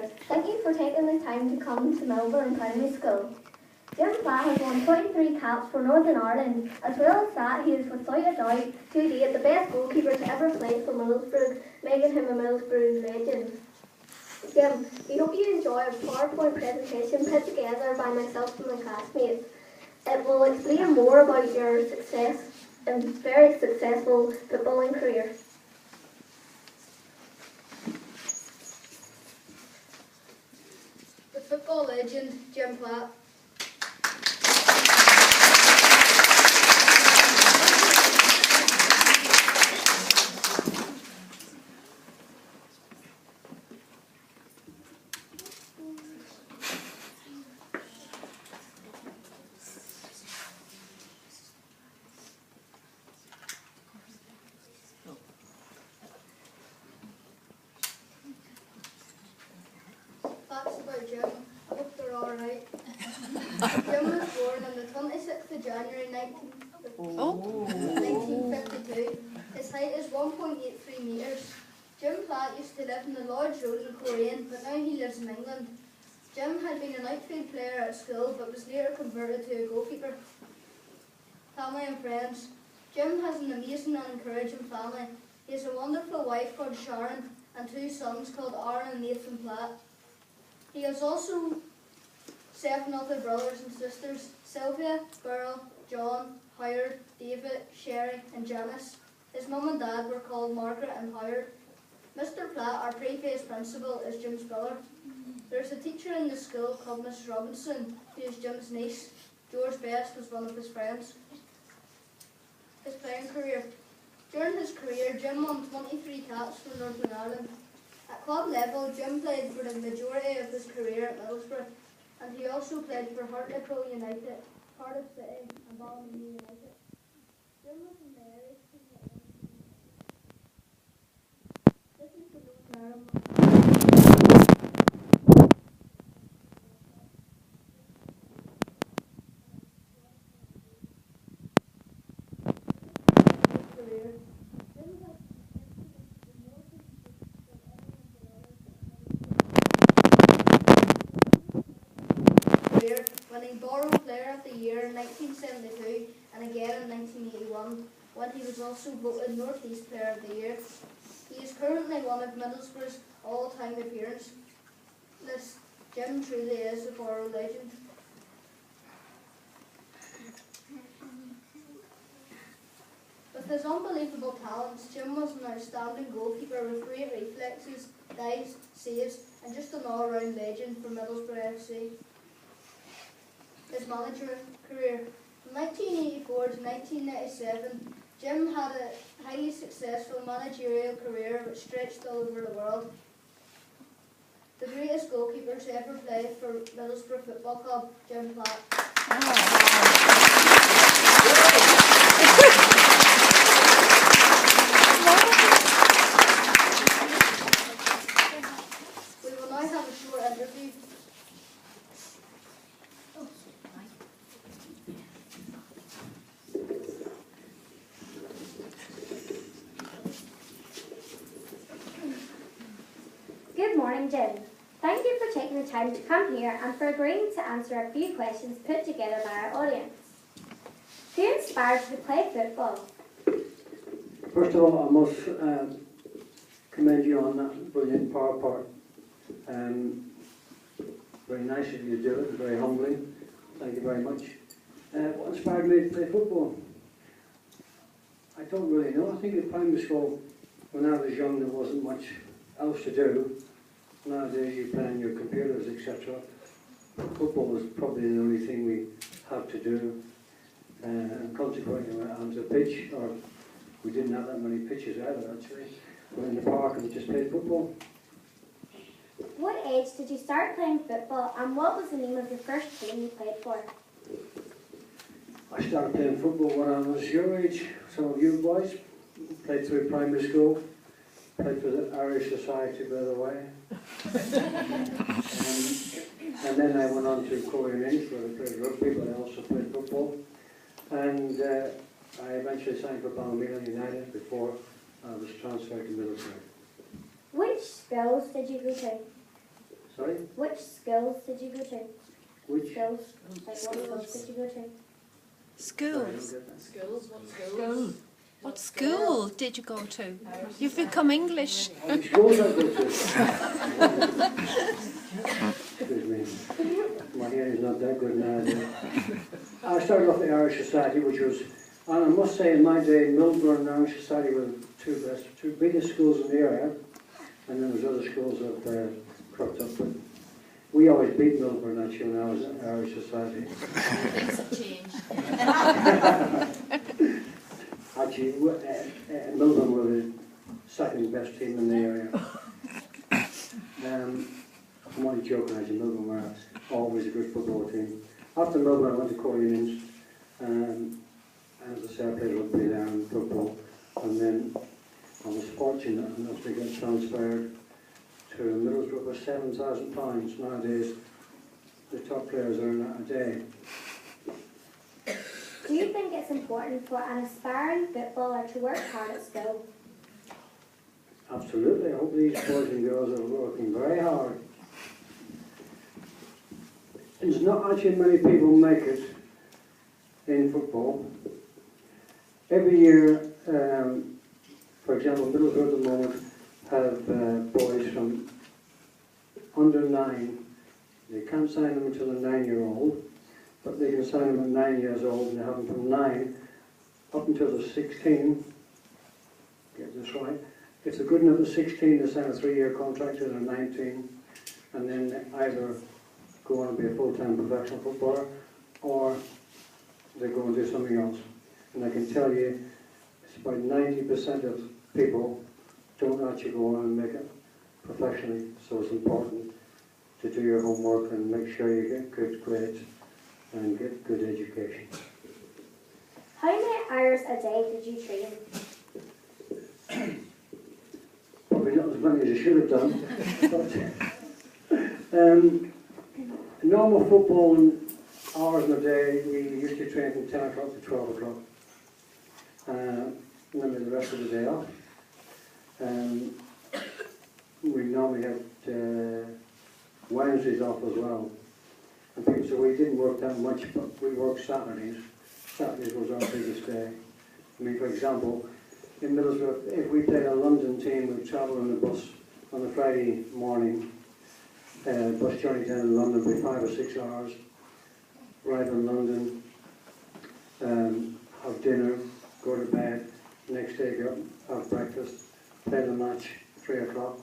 here. Thank you for taking the time to come to Millburn Primary School. Jim Platt has won 23 caps for Northern Ireland. As well as that, he is without a doubt to date the best goalkeeper to ever play for Middlesbrough, making him a Middlesbrough legend. Jim, we hope you enjoy a PowerPoint presentation put together by myself and my classmates. It will explain more about your success and very successful footballing career. The football legend, Jim Platt. Facts about Jim. I hope they're alright. Jim was born on the 26th of January 1952. His height is 1.83 metres. Jim Platt used to live in the Lodge Road in Coleraine, but now he lives in England. Jim had been an outfield player at school, but was later converted to a goalkeeper. Family and friends. Jim has an amazing and encouraging family. He has a wonderful wife called Sharon and two sons called Aaron and Nathan Platt. He has also 7 other brothers and sisters: Sylvia, Beryl, John, Howard, David, Sherry and Janice. His mum and dad were called Margaret and Howard. Mr. Platt, our previous principal, is Jim's brother. There's a teacher in the school called Miss Robinson, who is Jim's niece. George Best was one of his friends. His playing career. During his career, Jim won 23 caps for Northern Ireland. At club level, Jim played for the majority of his career at Middlesbrough, and he also played for Hartlepool United, Cardiff City and Ballymena United. Jim was in the area team at one time. This is the Northern Ireland. Winning Borough Player of the Year in 1972 and again in 1981, when he was also voted North East Player of the Year. He is currently one of Middlesbrough's all-time appearance list. Jim truly is a Borough legend. With his unbelievable talents, Jim was an outstanding goalkeeper with great reflexes, dives, saves, and just an all-round legend for Middlesbrough FC. His manager career. From 1984 to 1997, Jim had a highly successful managerial career which stretched all over the world. The greatest goalkeeper to ever play for Middlesbrough Football Club, Jim Platt. We will now have a short interview. Good morning, Jim. Thank you for taking the time to come here and for agreeing to answer a few questions put together by our audience. Who inspired you to play football? First of all, I must commend you on that brilliant PowerPoint. Very nice of you to do it, very humbling. Thank you very much. What inspired me to play football? I don't really know. I think in primary school, when I was young, there wasn't much else to do. Nowadays, you play on your computers, etc. Football was probably the only thing we had to do. And consequently, we went onto the pitch, or we didn't have that many pitches either, actually. We went in the park and we just played football. What age did you start playing football, and what was the name of your first team you played for? I started playing football when I was your age, some of you boys. Played through primary school, played for the Irish Society, by the way. And then I went on to Coleraine, where I played rugby, but I also played football. And I eventually signed for Ballymena United before I was transferred to Middlesbrough. Which schools did you go to? Sorry? Which schools did you go to? Which? Schools? Like what schools did you go to? Schools. Schools? What schools? What school did you go to? You've become English. Which schools I go to? Excuse me. My hearing is not that good now. I started off the Irish Society, which was, and I must say in my day, Millburn and Irish Society were the two biggest schools in the area, and then there's other schools that cropped up. But we always beat Millburn actually when I was in Irish Society. Things have changed. Actually, Millburn were the second best team in the area. I'm only joking, actually. Millburn were always a good football team. After Millburn, I went to Corrientes, and as I said, I played rugby there and football. And then I was fortunate enough to get transferred to Middlesbrough for £7,000. Nowadays, the top players earn that a day. Do you think it's important for an aspiring footballer to work hard at school? Absolutely. I hope these boys and girls are working very hard. There's not actually many people make it in football. Every year, for example, Middlesbrough at the moment have boys from under 9. They can't sign them until they're 9-year-old, but they can sign them at 9 years old, and they have them from 9 up until they're 16. Get this right. If they're good enough at 16, they sign a 3-year contract till they're 19, and then they either go on and be a full-time professional footballer, or they go and do something else. And I can tell you, it's about 90% of people don't actually go on and make it professionally, so it's important to do your homework and make sure you get good grades and get good education. How many hours a day did you train? Probably not as many as I should have done. But, normal football hours in a day, we used to train from 10 o'clock to 12 o'clock. And then we had the rest of the day off. We normally had Wednesdays off as well. And so we didn't work that much, but we worked Saturdays. Saturdays was our biggest day. I mean, for example, in Middlesbrough, if we played a London team, we'd travel on the bus on a Friday morning. Bus journey down in London would be 5 or 6 hours. Arrive in London, have dinner, go to bed. Next day, go have breakfast, play the match 3 o'clock,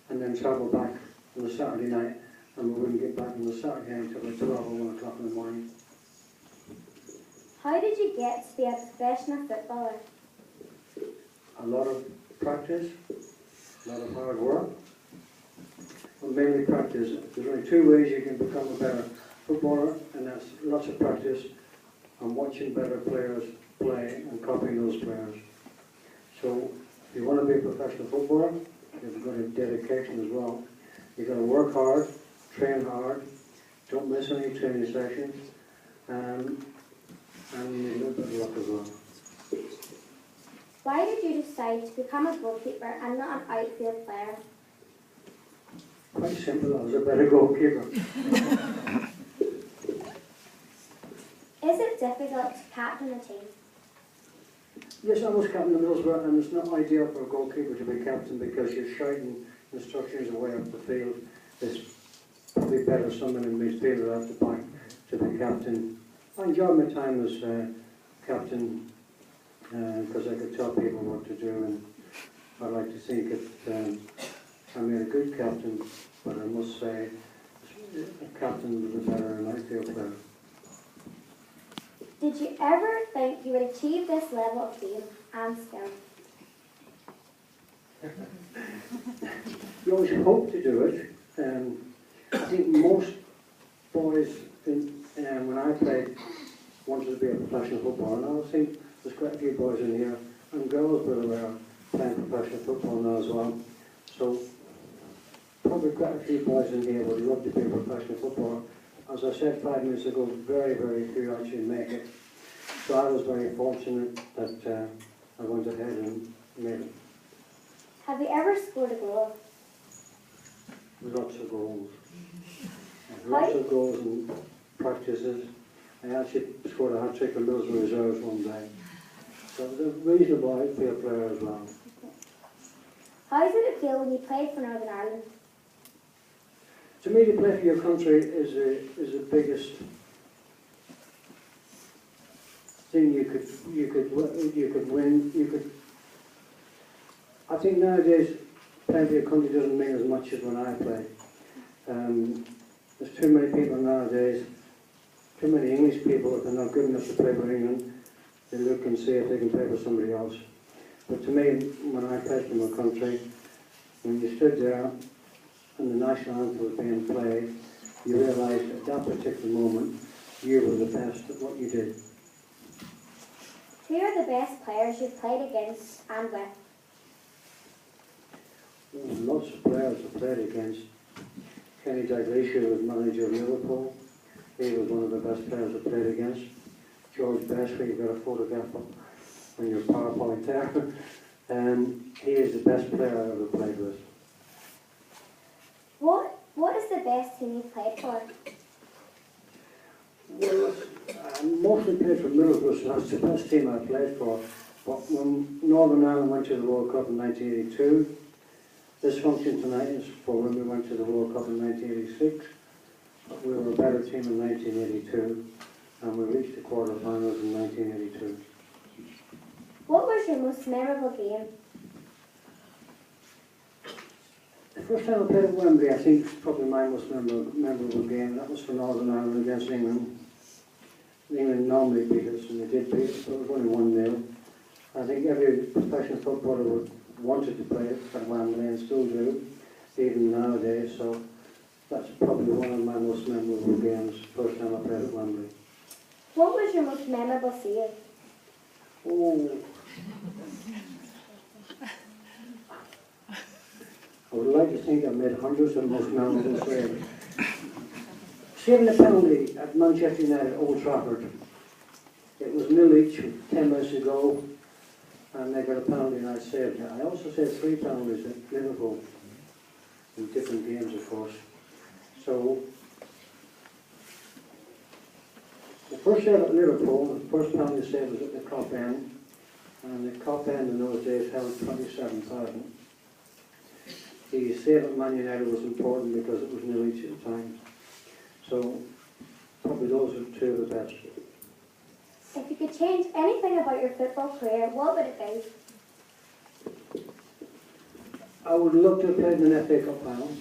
and then travel back on the Saturday night. And we wouldn't get back on the Saturday night until about 12 or 1 o'clock in the morning. How did you get to be a professional footballer? A lot of practice, a lot of hard work, but mainly practice. There's only 2 ways you can become a better footballer, and that's lots of practice and watching better players play and copying those players. So if you want to be a professional footballer, you've got a dedication as well. You've got to work hard, train hard, don't miss any training sessions, and you need a little bit of luck as well. Why did you decide to become a goalkeeper and not an outfield player? Quite simple, I was a better goalkeeper. Is it difficult to captain a team? Yes, I was captain of Middlesbrough, and it's not ideal for a goalkeeper to be captain because you're shouting instructions away up the field. It's probably better someone in midfield at the back to be captain. I enjoyed my time as captain because I could tell people what to do, and I like to think that I made a good captain, but I must say a captain was a better outfield player. Did you ever think you would achieve this level of fame and skill? You always hope to do it. I think most boys, when I played, wanted to be a professional footballer, and I think there's quite a few boys in here, and girls, by the way, are playing professional football now as well. So, probably quite a few boys in here would love to be a professional footballer. As I said 5 minutes ago, very, very few actually make it. So I was very fortunate that I went ahead and made it. Have you ever scored a goal? lots of goals. Lots of goals in practices. I actually scored a hat-trick in Middlesborough reserves one day. So I was a reasonable outfield player as well. How did it feel when you played for Northern Ireland? To me, to play for your country is the biggest thing you could win. I think nowadays playing for your country doesn't mean as much as when I played. There's too many people nowadays, too many English people, if they're not good enough to play for England, they look and see if they can play for somebody else. But to me, when I played for my country, when you stood there and the national anthem was being played, you realised at that particular moment you were the best at what you did. Who are the best players you've played against and with? Lots of players I played against. Kenny Dalglish was manager of Liverpool. He was one of the best players I played against. George Best, you've got a photograph on your PowerPoint there. He is the best player I ever played with. What is the best team you've played for? Well, I mostly played for Middlesbrough, so that's the best team I played for. But when Northern Ireland went to the World Cup in 1982, this function tonight is for when we went to the World Cup in 1986. But we were a better team in 1982, and we reached the quarter-finals in 1982. What was your most memorable game? The first time I played at Wembley, I think it's probably my most memorable game. That was for Northern Ireland against England. England normally beat us, and they did beat us, but it was only 1-0. I think every professional footballer wanted to play at Wembley and still do, even nowadays. So that's probably one of my most memorable games, first time I played at Wembley. What was your most memorable save? Oh. I would like to think I made hundreds of most memorable saves. Saving a penalty at Manchester United, Old Trafford. It was 0 each 10 minutes ago, and they got a penalty and I saved it. I also saved 3 penalties at Liverpool, in different games of course. So, the first save at Liverpool, the first penalty save was at the Cop End, and the Cop End in those days held 27,000. The save at Man United was important because it was 0 each at the time. So, probably those are 2 of the best. If you could change anything about your football career, what would it be? I would love to have played in an FA Cup final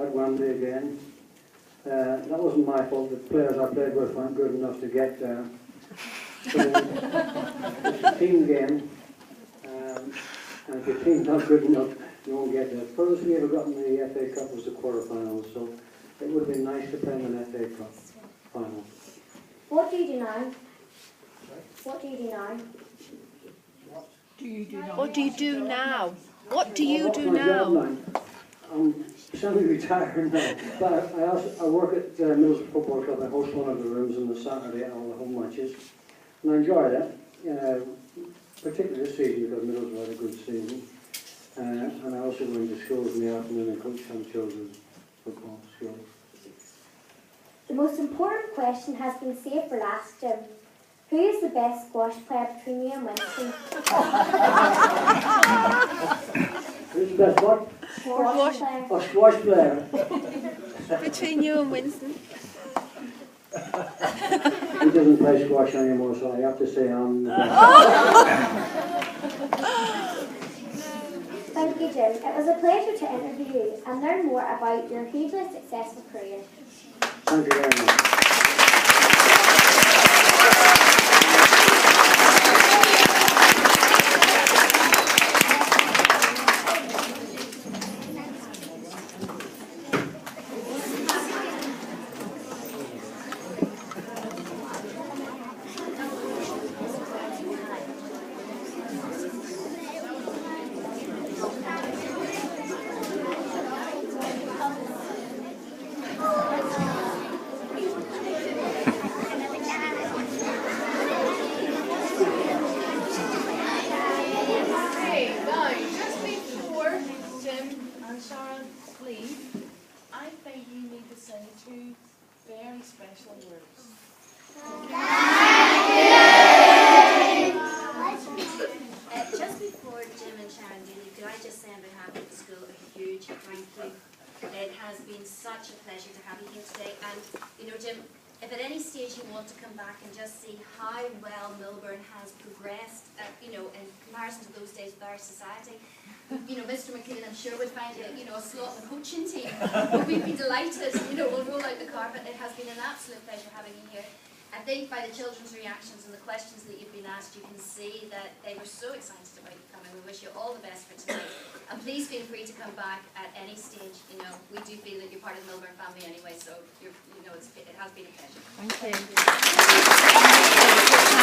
at Wembley again. That wasn't my fault. The players I played with weren't good enough to get there. So, it's a team game, and if your team's not good enough, you won't get there. The furthest we ever got in the FA Cup was the quarter-finals, so it would have been nice to play in an FA Cup final. What do you do now? What do you do now? What do you do now? What do you do My job now? I'm semi-retired now, but I work at Middlesbrough Football Club. I host one of the rooms on the Saturday at all the home matches, and I enjoy that, particularly this season because Middlesbrough had a good season. And I also go into schools in the afternoon and coach some children's football schools. The most important question has been saved for last, Jim. Who is the best squash player between you and Winston? Who's the best what? Squash player. A squash player. Between you and Winston? He doesn't play squash anymore, so I have to say I'm the best. Thank you, Jim. It was a pleasure to interview you and learn more about your hugely successful career. Thank you very much. It has been such a pleasure to have you here today. And, you know, Jim, if at any stage you want to come back and just see how well Millburn has progressed, you know, in comparison to those days with our society, you know, Mr. McLean, I'm sure would find you, you know, a slot in the coaching team. But we'd be delighted, you know, we'll roll out the carpet. It has been an absolute pleasure having you here. I think by the children's reactions and the questions that you've been asked, you can see that they were so excited about you coming. We wish you all the best for tonight. And please feel free to come back at any stage. You know, we do feel that you're part of the Millburn family anyway, so you know, it has been a pleasure. Thank you.